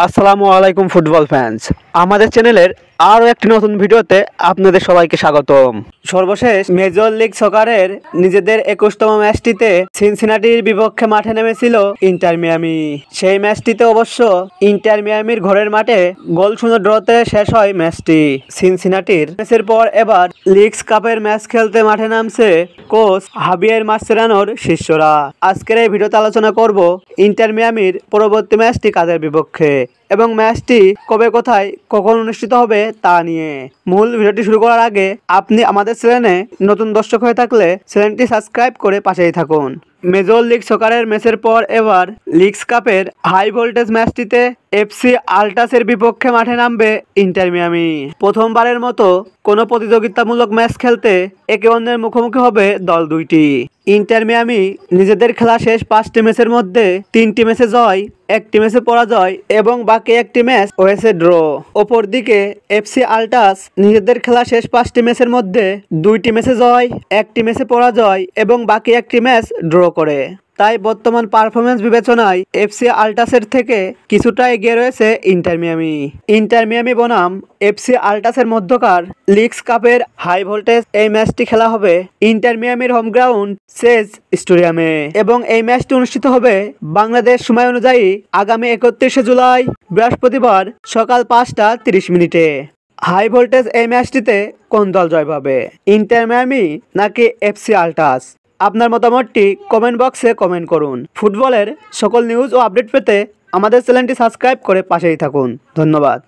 আসসালামু আলাইকুম football fans, আমাদের চ্যানেলের আরও একটি নতুন ভিডিওতে আপনাদের সবাইকে স্বাগতম। সর্বশেষ মেজর লিগ সকারের নিজেদের 21তম ম্যাচটিতে সিনসিনাটির বিপক্ষে মাঠে নেমেছিল ইন্টার মিয়ামি। সেই ম্যাচটিতে অবশ্য ইন্টার মিয়ামির ঘরের মাঠে গোলশূন্য ড্রতে শেষ হয় ম্যাচটি। সিনসিনাটির ম্যাচের পর এবার লিগস কাপের ম্যাচ খেলতে মাঠে নামছে কোচ হাবিয়ের মাসচেরানোর শিষ্যরা। আজকের এই ভিডিওতে আলোচনা করব ইন্টার মিয়ামির পরবর্তী ম্যাচটি কাদের বিপক্ষে এবং ম্যাচটি কবে কোথায় কখন অনুষ্ঠিত হবে তা নিয়ে। মূল ভিডিওটি শুরু করার আগে আপনি আমাদের চ্যানেলে নতুন দর্শক হয়ে থাকলে চ্যানেলটি সাবস্ক্রাইব করে পাশেই থাকুন। মেজর লিগ সকারের ম্যাচের পর এবার লিগস কাপের হাই ভোল্টেজ ম্যাচটিতে এফসি আল্টাসের বিপক্ষে মাঠে নামবে ইন্টার মিয়ামি। প্রথমবারের মতো কোনো প্রতিযোগিতামূলক ম্যাচ খেলতে একে অন্যের মুখোমুখি হবে দল দুইটি। ইন্টার মিয়ামি নিজেদের খেলা শেষ 5টি ম্যাচের মধ্যে 3টি ম্যাচে জয়, 1টি ম্যাচে পরাজয় এবং বাকি 1টি ম্যাচ হয়েছে ড্র। অপরদিকে এফসি আল্টাস নিজেদের খেলা শেষ 5টি ম্যাচের মধ্যে 2টি ম্যাচে জয়, 1টি ম্যাচে পরাজয় এবং বাকি 1টি ম্যাচ ড্র করে। তাই বর্তমান পারফরমেন্স বিবেচনায় এফসি আল্টাসের থেকে কিছুটা এগিয়ে রয়েছে ইন্টার মিয়ামি। ইন্টার মিয়ামি বনাম এফসি আল্টাসের মধ্যকার লিগস কাপের হাই ভোল্টেজ এই ম্যাচটি খেলা হবে ইন্টার মিয়ামির হোম গ্রাউন্ড সেজ স্টেডিয়ামে এবং এই ম্যাচটি অনুষ্ঠিত হবে বাংলাদেশ সময় অনুযায়ী আগামী 31শে জুলাই বৃহস্পতিবার সকাল 5টা 30 মিনিটে। হাই ভোল্টেজ এই ম্যাচটিতে কোন দল জয় পাবে, ইন্টার মিয়ামি নাকি এফসি আল্টাস? আপনার মতামতটি কমেন্ট বক্সে কমেন্ট করুন। ফুটবলের সকল নিউজ ও আপডেট পেতে আমাদের চ্যানেলটি সাবস্ক্রাইব করে পাশেই থাকুন। ধন্যবাদ।